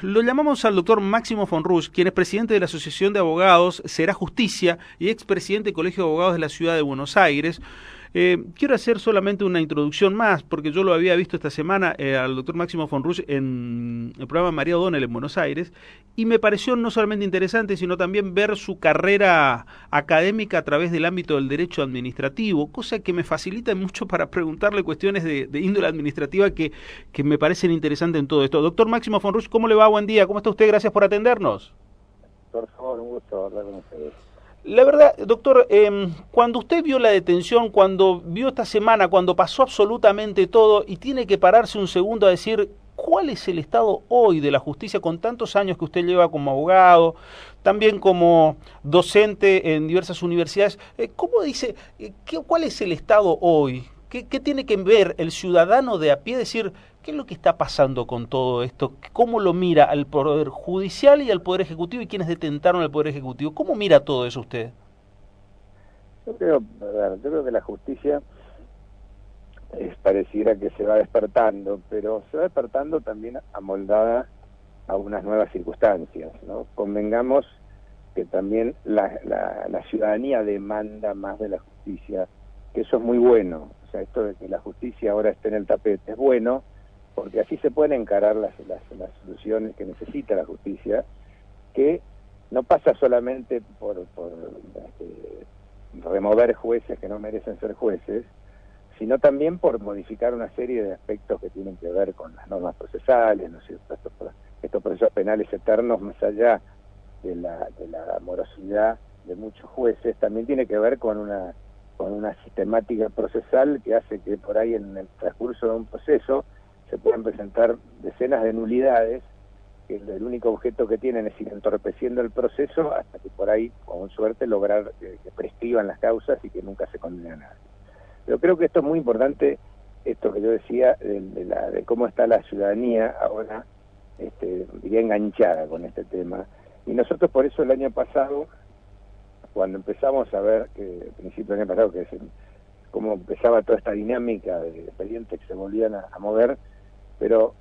Lo llamamos al doctor Máximo Fonrush, quien es presidente de la Asociación de Abogados Será Justicia y expresidente del Colegio de Abogados de la Ciudad de Buenos Aires. Quiero hacer solamente una introducción más, porque yo lo había visto esta semana al doctor Máximo Fonrush en el programa María O'Donnell en Buenos Aires, y me pareció no solamente interesante, sino también ver su carrera académica a través del ámbito del derecho administrativo, cosa que me facilita mucho para preguntarle cuestiones de índole administrativa que me parecen interesantes en todo esto. Doctor Máximo Fonrush, ¿cómo le va? Buen día, ¿cómo está usted? Gracias por atendernos. Por favor, un gusto hablar con ustedes. La verdad, doctor, cuando usted vio la detención, cuando vio esta semana, cuando pasó absolutamente todo y tiene que pararse un segundo a decir cuál es el estado hoy de la justicia con tantos años que usted lleva como abogado, también como docente en diversas universidades, ¿cómo dice, cuál es el estado hoy? ¿Qué tiene que ver el ciudadano de a pie? Decir, ¿qué es lo que está pasando con todo esto? ¿Cómo lo mira al Poder Judicial y al Poder Ejecutivo y quienes detentaron el Poder Ejecutivo? ¿Cómo mira todo eso usted? Yo creo que la justicia pareciera que se va despertando, pero se va despertando también amoldada a unas nuevas circunstancias, ¿no? Convengamos que también la ciudadanía demanda más de la justicia, que eso es muy bueno. O sea, esto de que la justicia ahora esté en el tapete es bueno, porque así se pueden encarar las soluciones que necesita la justicia, que no pasa solamente por remover jueces que no merecen ser jueces, sino también por modificar una serie de aspectos que tienen que ver con las normas procesales, ¿no es cierto? Estos procesos penales eternos, más allá de la morosidad de muchos jueces, también tiene que ver con una sistemática procesal que hace que por ahí en el transcurso de un proceso se pueden presentar decenas de nulidades que el único objeto que tienen es ir entorpeciendo el proceso hasta que por ahí, con suerte, lograr que prescriban las causas y que nunca se condene a nadie. Pero creo que esto es muy importante, esto que yo decía, de cómo está la ciudadanía ahora, diría, enganchada con este tema. Y nosotros por eso el año pasado, cuando empezamos a ver, que a principios del año pasado, cómo empezaba toda esta dinámica de expedientes que se volvían a mover, pero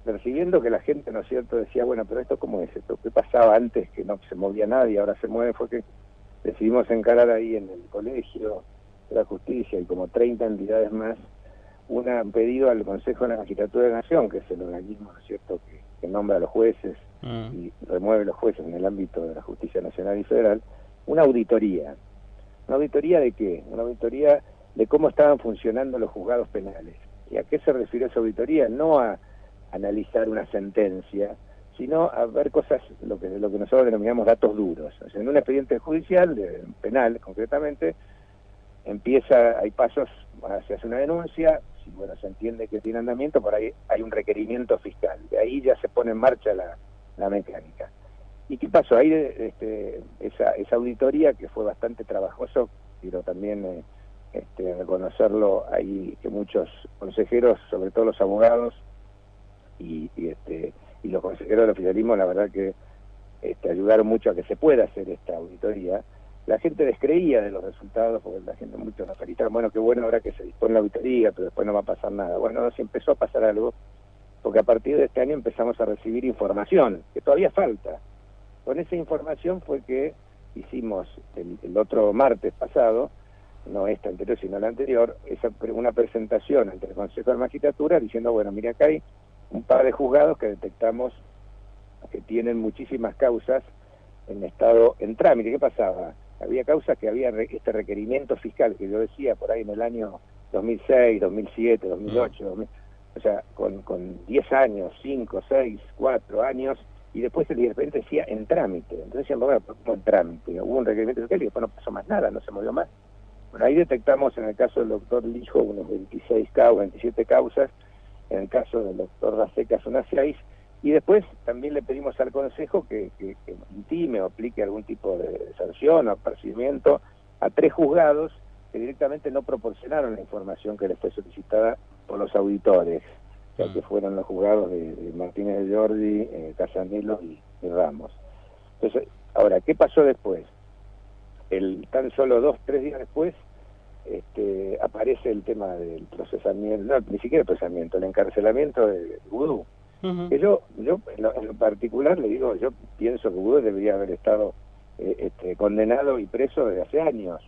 percibiendo que la gente, ¿no es cierto?, decía, bueno, pero esto ¿cómo es esto? ¿Qué pasaba antes que no se movía nadie y ahora se mueve? Fue que decidimos encarar ahí en el Colegio de la Justicia y como 30 entidades más, un pedido al Consejo de la Magistratura de la Nación, que es el organismo, ¿no es cierto?, que nombra a los jueces y remueve los jueces en el ámbito de la justicia nacional y federal, una auditoría. ¿Una auditoría de qué? Una auditoría de cómo estaban funcionando los juzgados penales. ¿Y a qué se refiere esa auditoría? No a analizar una sentencia, sino a ver cosas, lo que nosotros denominamos datos duros. O sea, en un expediente judicial, penal concretamente, hay pasos, se hace una denuncia, si bueno, se entiende que tiene andamiento, por ahí hay un requerimiento fiscal, de ahí ya se pone en marcha la mecánica. ¿Y qué pasó? Ahí esa auditoría, que fue bastante trabajoso, quiero también reconocerlo ahí, que muchos consejeros, sobre todo los abogados y los consejeros del oficialismo, la verdad que ayudaron mucho a que se pueda hacer esta auditoría. La gente descreía de los resultados, porque la gente, muchos nos felicitaron, bueno, qué bueno ahora que se dispone la auditoría, pero después no va a pasar nada. Bueno, sí empezó a pasar algo, porque a partir de este año empezamos a recibir información, que todavía falta. Con esa información fue que hicimos el otro martes pasado, no esta anterior, sino la anterior, una presentación ante el Consejo de Magistratura diciendo, bueno, mira, acá hay un par de juzgados que detectamos que tienen muchísimas causas en trámite. ¿Qué pasaba? Había causas que había este requerimiento fiscal que yo decía por ahí en el año 2006, 2007, 2008, 2000, o sea, con 10 años, 5, 6, 4 años, y después de repente decía en trámite. Entonces decían, bueno, ¿cómo en trámite? Hubo un requerimiento fiscal y después no pasó más nada, no se movió más. Bueno, ahí detectamos en el caso del doctor Lijo unos 27 causas, en el caso del doctor Racecas unas 6, y después también le pedimos al Consejo que intime o aplique algún tipo de sanción o apercibimiento a 3 juzgados que directamente no proporcionaron la información que les fue solicitada por los auditores, o sea, que fueron los juzgados de Martínez de Jordi, Casanelo y Ramos. Entonces, ahora, ¿qué pasó después? Tan solo 2-3 días después aparece el tema del procesamiento, no, ni siquiera el procesamiento, el encarcelamiento de Vudú. Que yo en lo particular le digo, yo pienso que Vudú debería haber estado condenado y preso desde hace años,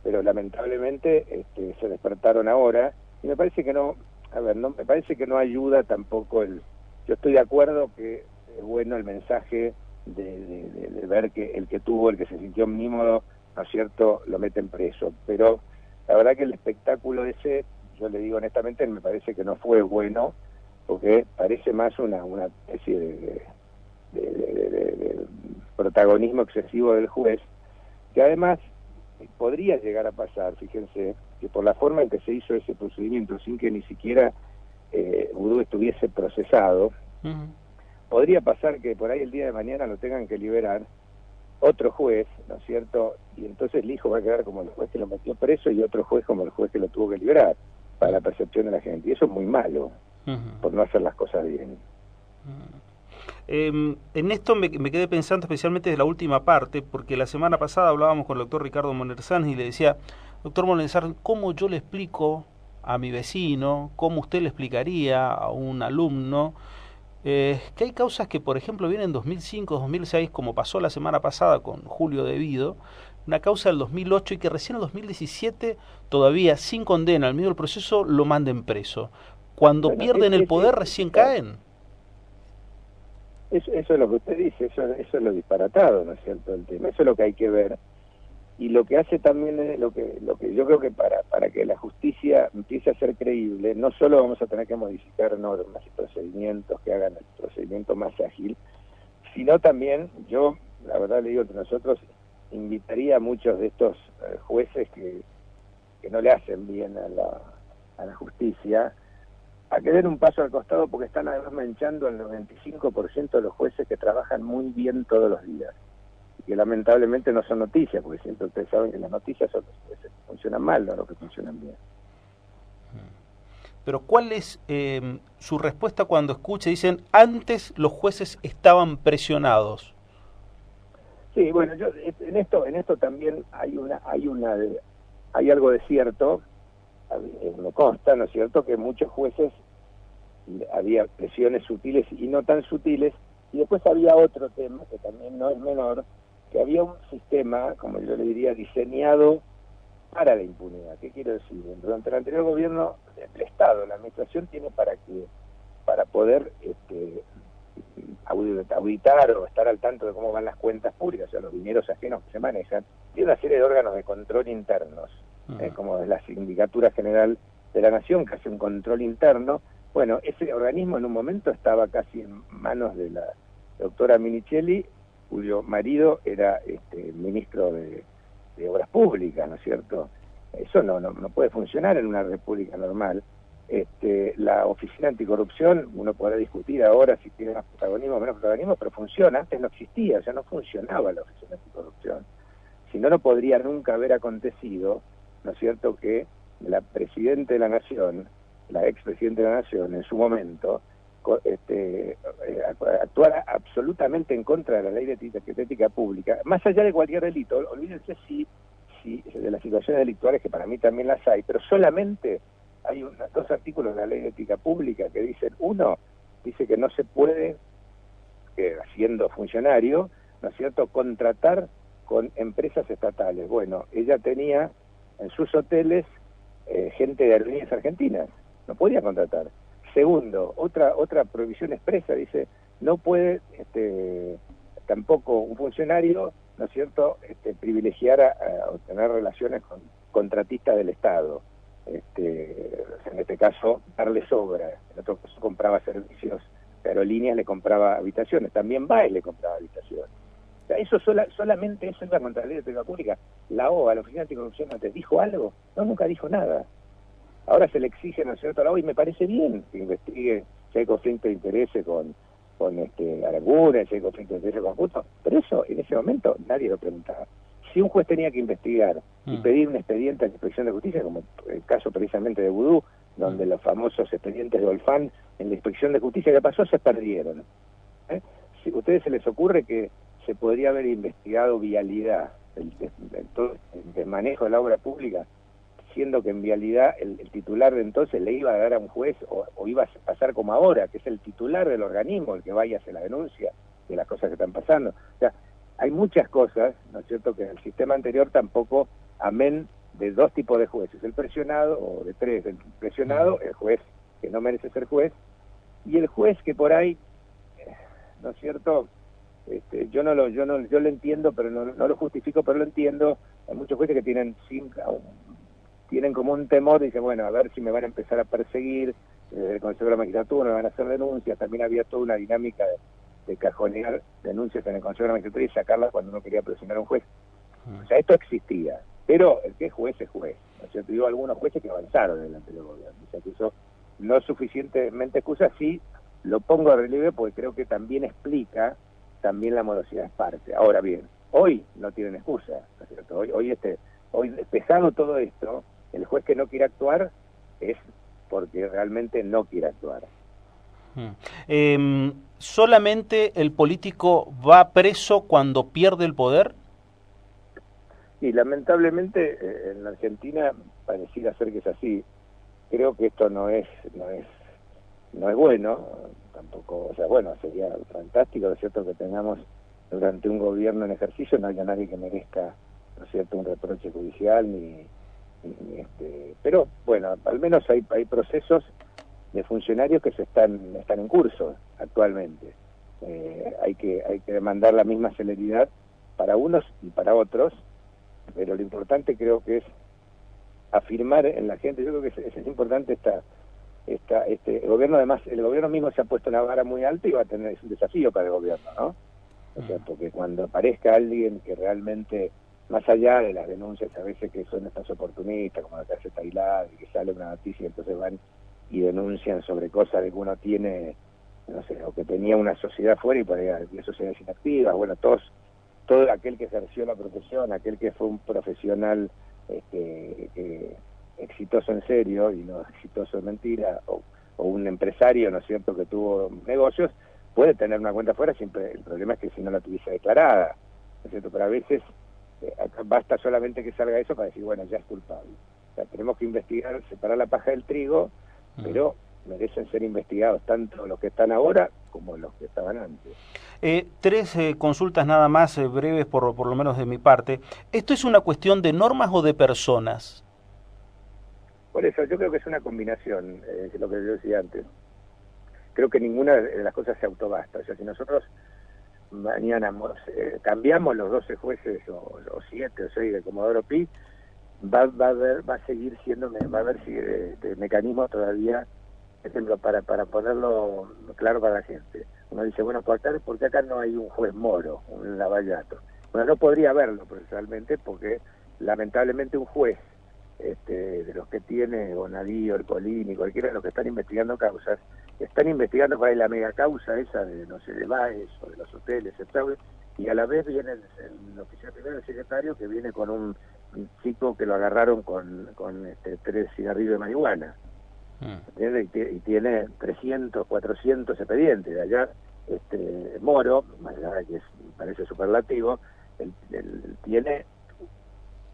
pero lamentablemente se despertaron ahora, y me parece que no, me parece que no ayuda tampoco yo estoy de acuerdo que es bueno el mensaje de ver que el que se sintió omnímodo, ¿no es cierto?, lo meten preso, pero la verdad que el espectáculo ese, yo le digo honestamente, me parece que no fue bueno, porque parece más una especie de protagonismo excesivo del juez, que además podría llegar a pasar, fíjense, que por la forma en que se hizo ese procedimiento, sin que ni siquiera Vudú estuviese procesado, podría pasar que por ahí el día de mañana lo tengan que liberar otro juez, ¿no es cierto? Y entonces el hijo va a quedar como el juez que lo metió preso y otro juez como el juez que lo tuvo que liberar, para la percepción de la gente. Y eso es muy malo, por no hacer las cosas bien. En esto me quedé pensando especialmente de la última parte, porque la semana pasada hablábamos con el doctor Ricardo Monerzán y le decía, doctor Monerzán, ¿cómo yo le explico a mi vecino, cómo usted le explicaría a un alumno, que hay causas que, por ejemplo, vienen en 2005, 2006, como pasó la semana pasada con Julio Devido, una causa del 2008 y que recién en 2017, todavía sin condena, al medio del proceso, lo manden preso? Cuando pierden el poder, recién caen. Eso es lo que usted dice, eso es lo disparatado, ¿no es cierto? El tema, eso es lo que hay que ver. Y lo que hace también es lo que yo creo que para que la justicia empiece a ser creíble, no solo vamos a tener que modificar normas y procedimientos que hagan el procedimiento más ágil, sino también, yo la verdad le digo que nosotros invitaría a muchos de estos jueces que no le hacen bien a la justicia, a que den un paso al costado, porque están además manchando al 95% de los jueces que trabajan muy bien todos los días, y que lamentablemente no son noticias, porque siempre ustedes saben que las noticias son los jueces que funcionan mal, no los que funcionan bien. Pero ¿cuál es su respuesta cuando dicen, antes los jueces estaban presionados? Sí, bueno, yo en esto también hay algo de cierto. Me consta, ¿no es cierto?, que muchos jueces había presiones sutiles y no tan sutiles, y después había otro tema que también no es menor, que había un sistema, como yo le diría, diseñado para la impunidad. ¿Qué quiero decir? Durante el anterior gobierno, el Estado, la administración tiene para poder auditar o estar al tanto de cómo van las cuentas públicas, o sea, los dineros ajenos que se manejan, tiene una serie de órganos de control internos, como es la Sindicatura General de la Nación, que hace un control interno. Bueno, ese organismo en un momento estaba casi en manos de la doctora Minichelli, cuyo marido era ministro de Obras Públicas, ¿no es cierto? Eso no puede funcionar en una república normal. La Oficina Anticorrupción, uno podrá discutir ahora si tiene más protagonismo o menos protagonismo, pero funciona. Antes no existía, o sea, no funcionaba la Oficina Anticorrupción. Si no, no podría nunca haber acontecido, ¿no es cierto?, que la Presidenta de la Nación, la expresidenta de la Nación, en su momento, actuara absolutamente en contra de la ley de ética pública, más allá de cualquier delito. Olvídense de las situaciones delictuales, que para mí también las hay, pero solamente hay dos artículos de la ley de ética pública que dicen: uno, dice que no se puede, siendo funcionario, ¿no es cierto?, contratar con empresas estatales. Bueno, ella tenía en sus hoteles gente de aerolíneas argentinas, no podía contratar. Segundo, otra prohibición expresa, dice, no puede tampoco un funcionario, ¿no es cierto?, privilegiar a tener relaciones con contratistas del Estado. En este caso, darles obra. En otro caso, compraba servicios de aerolíneas, le compraba habitaciones. También Baez le compraba habitaciones. O sea, eso solamente eso iba contra la ley de ética pública. La OA, la Oficina Anticorrupción, ¿antes dijo algo? No, nunca dijo nada. Ahora se le exige, ¿no es cierto?, a la OA, y me parece bien que investigue si hay conflicto de intereses con Aranguren, si hay conflicto de intereses con Justo, pero eso en ese momento nadie lo preguntaba. Si un juez tenía que investigar y pedir un expediente a la Inspección de Justicia, como el caso precisamente de Vudú, donde los famosos expedientes de Olfán en la Inspección de Justicia, ¿qué pasó? Se perdieron. Si a ustedes se les ocurre que se podría haber investigado vialidad, el manejo de la obra pública, siendo que en vialidad el titular de entonces le iba a dar a un juez o iba a pasar como ahora, que es el titular del organismo el que vaya a hacer la denuncia de las cosas que están pasando. O sea, hay muchas cosas, ¿no es cierto?, que en el sistema anterior tampoco, amén de dos tipos de jueces, el presionado, o de tres, el presionado, el juez que no merece ser juez, y el juez que por ahí, ¿no es cierto?, yo lo entiendo, pero no lo justifico, pero lo entiendo. Hay muchos jueces que tienen como un temor, dicen, bueno, a ver si me van a empezar a perseguir, desde el Consejo de la Magistratura me van a hacer denuncias. También había toda una dinámica de cajonear denuncias en el Consejo de la Magistratura y sacarlas cuando uno quería presionar a un juez. O sea, esto existía, pero el que es juez es juez, ¿no es cierto? Digo, algunos jueces que avanzaron en el anterior gobierno, o sea, que eso no es suficientemente excusa. Sí lo pongo a relieve porque creo que también explica también la morosidad es parte. Ahora bien, hoy no tienen excusa, ¿no es cierto? Hoy pesado todo esto, el juez que no quiere actuar es porque realmente no quiere actuar. ¿Solamente el político va preso cuando pierde el poder? Y lamentablemente en la Argentina pareciera ser que es así. Creo que esto no es bueno, tampoco, o sea, bueno, sería fantástico, ¿no es cierto?, que tengamos durante un gobierno en ejercicio no haya nadie que merezca, ¿no es cierto?, un reproche judicial, pero bueno, al menos hay procesos de funcionarios que están en curso actualmente. Hay que demandar la misma celeridad para unos y para otros, pero lo importante creo que es afirmar en la gente. Yo creo que es importante el gobierno. Además, el gobierno mismo se ha puesto una vara muy alta y va a tener, es un desafío para el gobierno, ¿no? O sea, porque cuando aparezca alguien que realmente, más allá de las denuncias a veces que son estas oportunistas, como la que hace Tailad, y que sale una noticia y entonces van y denuncian sobre cosas de que uno tiene, no sé, o que tenía una sociedad fuera y por ahí había sociedades inactivas, bueno, todo aquel que ejerció la profesión, aquel que fue un profesional exitoso en serio y no exitoso en mentira, o un empresario, ¿no es cierto?, que tuvo negocios, puede tener una cuenta fuera. Siempre el problema es que si no la tuviese declarada, ¿no es cierto?, pero a veces basta solamente que salga eso para decir, bueno, ya es culpable. O sea, tenemos que investigar, separar la paja del trigo, pero merecen ser investigados tanto los que están ahora como los que estaban antes. Tres consultas nada más breves, por lo menos de mi parte. ¿Esto es una cuestión de normas o de personas? Por eso yo creo que es una combinación, lo que yo decía antes. Creo que ninguna de las cosas se autobasta. O sea, si nosotros mañana cambiamos los 12 jueces o 7 o 6 de Comodoro Pi, va a seguir siendo, va a haber mecanismos todavía, por ejemplo, para ponerlo claro para la gente. Uno dice, bueno, ¿por qué acá no hay un juez Moro, un Lavallato? Bueno, no podría haberlo personalmente porque lamentablemente un juez de los que tiene Bonadío, Ercolini, cualquiera de los que están investigando causas, están investigando por ahí la mega causa esa de, no sé, de Baez o de los hoteles, etc. Y a la vez viene el oficial primero, el secretario, que viene con un chico que lo agarraron con 3 cigarrillos de marihuana. Y tiene 300, 400 expedientes. De allá, Moro, más allá que parece superlativo, él tiene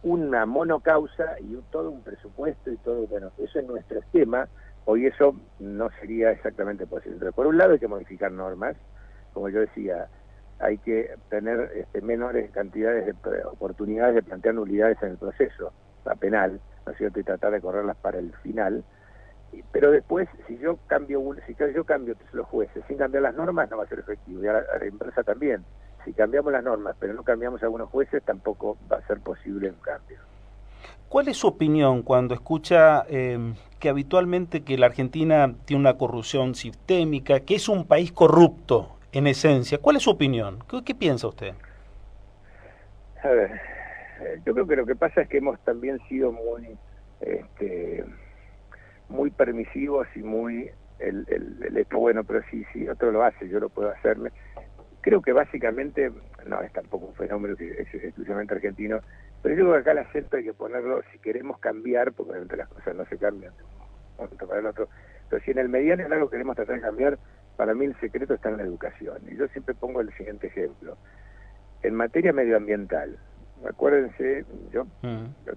una monocausa y todo un presupuesto y todo. Bueno, eso es nuestro esquema. Hoy eso no sería exactamente posible. Pero por un lado hay que modificar normas, como yo decía, hay que tener menores cantidades de oportunidades de plantear nulidades en el proceso penal, ¿no es cierto?, y tratar de correrlas para el final. Pero después, si yo cambio los jueces sin cambiar las normas, no va a ser efectivo. Y a la inversa también. Si cambiamos las normas, pero no cambiamos algunos jueces, tampoco va a ser posible un cambio. ¿Cuál es su opinión cuando escucha que habitualmente que la Argentina tiene una corrupción sistémica, que es un país corrupto en esencia? ¿Cuál es su opinión? ¿Qué piensa usted? A ver, yo creo que lo que pasa es que hemos también sido muy permisivos y muy bueno, pero si otro lo hace, yo lo puedo hacerme. Creo que básicamente, no es tampoco un fenómeno que es exclusivamente argentino, pero yo creo que acá el acento hay que ponerlo si queremos cambiar, porque obviamente las cosas no se cambian de un momento para el otro, pero si en el mediano y largo queremos tratar de cambiar, para mí el secreto está en la educación. Y yo siempre pongo el siguiente ejemplo. En materia medioambiental, acuérdense, yo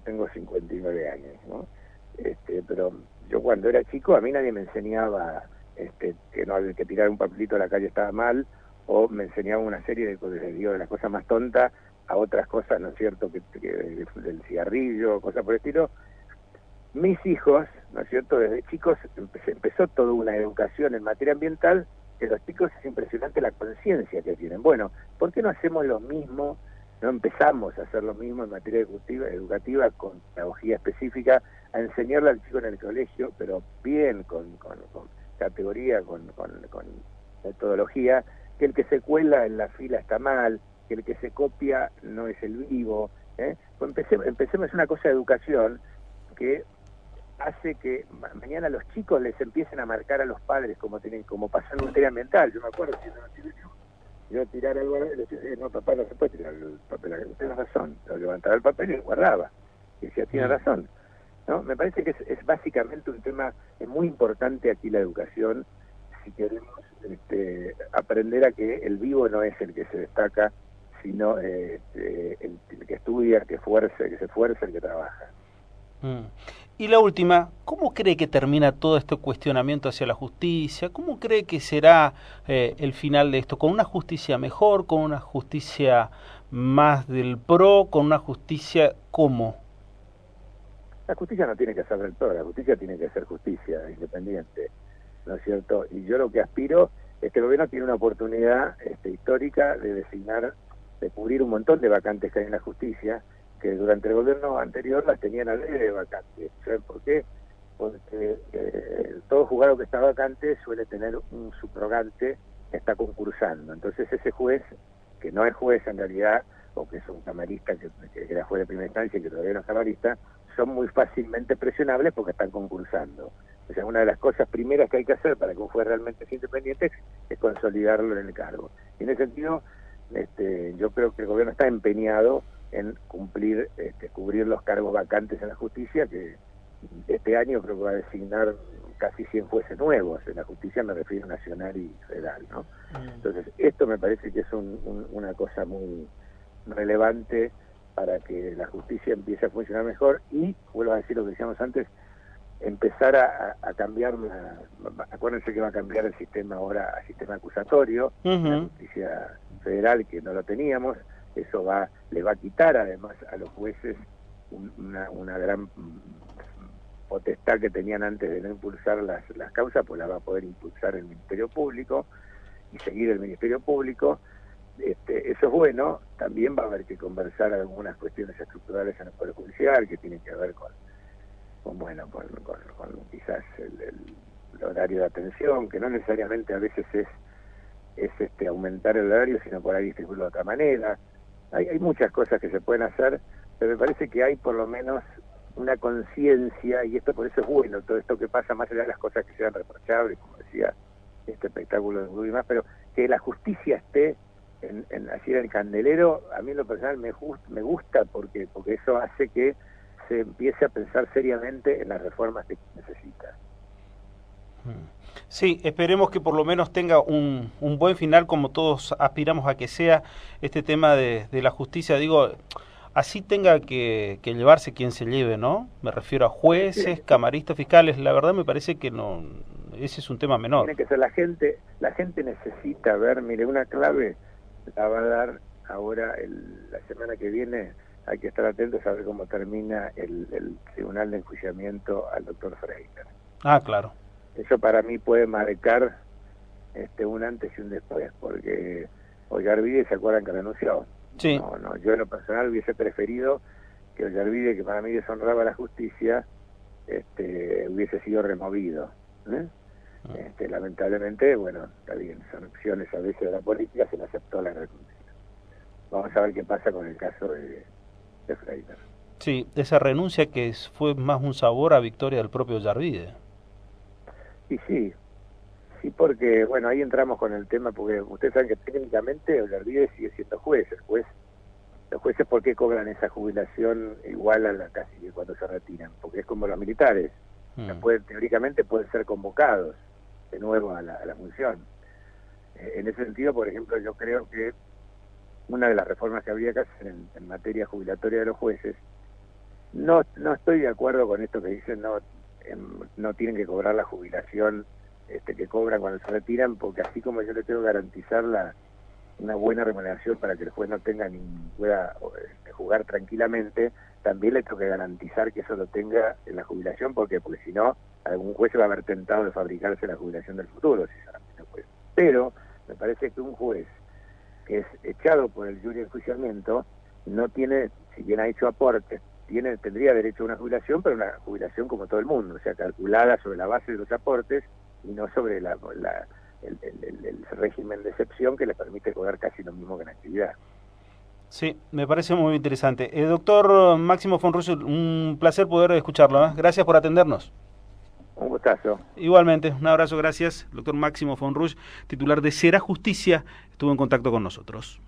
tengo 59 años, ¿no? Pero yo cuando era chico a mí nadie me enseñaba que no que tirar un papelito a la calle estaba mal, o me enseñaba una serie de cosas, digo, de las cosas más tontas a otras cosas, ¿no es cierto?, que del cigarrillo, cosas por el estilo. Mis hijos, ¿no es cierto?, desde chicos empezó toda una educación en materia ambiental, que los chicos es impresionante la conciencia que tienen. Bueno, ¿por qué no hacemos lo mismo? No empezamos a hacer lo mismo en materia educativa con pedagogía específica, a enseñarle al chico en el colegio, pero bien, con categoría, con metodología, que el que se cuela en la fila está mal, que el que se copia no es el vivo, ¿eh? Pues empecemos una cosa de educación que hace que mañana los chicos les empiecen a marcar a los padres como pasa en materia ambiental. Yo me acuerdo que yo tirar algo, le decía, no, papá, no se puede tirar el papel, tiene razón. Lo levantaba el papel y lo guardaba. Y decía, tiene razón. ¿No? Me parece que es básicamente un tema, es muy importante aquí la educación, si queremos aprender a que el vivo no es el que se destaca, sino el que estudia, el que se esfuerza, el que trabaja. Y la última, ¿cómo cree que termina todo este cuestionamiento hacia la justicia? ¿Cómo cree que será el final de esto? ¿Con una justicia mejor? ¿Con una justicia más del PRO? ¿Con una justicia cómo? La justicia no tiene que ser del PRO, la justicia tiene que ser justicia independiente, ¿no es cierto? Y yo lo que aspiro, este gobierno tiene una oportunidad histórica de designar, de cubrir un montón de vacantes que hay en la justicia, que durante el gobierno anterior las tenían al ley de vacantes. ¿Saben por qué? Porque todo juzgado que está vacante suele tener un subrogante que está concursando. Entonces ese juez, que no es juez en realidad, o que es un camarista que era juez de primera instancia y que todavía no es camarista, son muy fácilmente presionables porque están concursando. O sea, una de las cosas primeras que hay que hacer para que un juez realmente sea independiente es consolidarlo en el cargo. Y en ese sentido, yo creo que el gobierno está empeñado en cubrir los cargos vacantes en la justicia, que este año creo que va a designar casi 100 jueces nuevos. En la justicia me refiero nacional y federal, ¿no? Entonces, esto me parece que es una cosa muy relevante para que la justicia empiece a funcionar mejor y, vuelvo a decir lo que decíamos antes, empezar a cambiar, acuérdense que va a cambiar el sistema ahora a sistema acusatorio, la justicia federal, que no lo teníamos. Eso le va a quitar además a los jueces una gran potestad que tenían antes de no impulsar las causas, pues la va a poder impulsar el Ministerio Público y seguir el Ministerio Público. Eso es bueno. También va a haber que conversar algunas cuestiones estructurales en el Poder Judicial que tienen que ver con quizás el horario de atención, que no necesariamente a veces es aumentar el horario, sino por ahí distribuirlo de otra manera. Hay muchas cosas que se pueden hacer, pero me parece que hay por lo menos una conciencia, y esto por eso es bueno, todo esto que pasa, más allá de las cosas que sean reprochables, como decía este espectáculo de Rubí y más, pero que la justicia esté así en el candelero, a mí en lo personal me gusta porque eso hace que se empiece a pensar seriamente en las reformas que necesita. Sí, esperemos que por lo menos tenga un buen final, como todos aspiramos a que sea este tema de la justicia. Digo, así tenga que llevarse quien se lleve, ¿no? Me refiero a jueces, camaristas, fiscales. La verdad me parece que no, ese es un tema menor. Tiene que ser la gente necesita ver, mire, una clave la va a dar ahora la semana que viene. Hay que estar atentos a ver cómo termina el tribunal de enjuiciamiento al doctor Freire. Ah, claro. Eso para mí puede marcar un antes y un después, porque Ollarvide, ¿se acuerdan que renunció? Sí. No, yo en lo personal hubiese preferido que Ollarvide, que para mí deshonraba la justicia, hubiese sido removido. Lamentablemente, bueno, está bien, son opciones a veces de la política, se le aceptó la renuncia. Vamos a ver qué pasa con el caso de Freire. Sí, esa renuncia que fue más un sabor a victoria del propio Ollarvide. Y sí, porque, bueno, ahí entramos con el tema, porque ustedes saben que técnicamente Ollarvide sigue siendo juez. Los jueces, ¿por qué cobran esa jubilación igual a la casi que cuando se retiran? Porque es como los militares, teóricamente pueden ser convocados de nuevo a la función. En ese sentido, por ejemplo, yo creo que una de las reformas que habría que hacer en materia jubilatoria de los jueces. No estoy de acuerdo con esto que dicen, no tienen que cobrar la jubilación que cobran cuando se retiran, porque así como yo le tengo que garantizar una buena remuneración para que el juez no tenga ni pueda jugar tranquilamente, también le tengo que garantizar que eso lo tenga en la jubilación, porque si no, algún juez se va a haber tentado de fabricarse la jubilación del futuro, sinceramente, juez. Pero me parece que un juez que es echado por el jury de enjuiciamiento no tiene, si bien ha hecho aportes, tendría derecho a una jubilación, pero una jubilación como todo el mundo, o sea, calculada sobre la base de los aportes y no sobre el régimen de excepción que le permite cobrar casi lo mismo que en actividad. Sí, me parece muy interesante. Doctor Máximo von Rusch, un placer poder escucharlo, ¿eh? Gracias por atendernos. Un gustazo. Igualmente, un abrazo, gracias. Doctor Máximo von Rusch, titular de Será Justicia, estuvo en contacto con nosotros.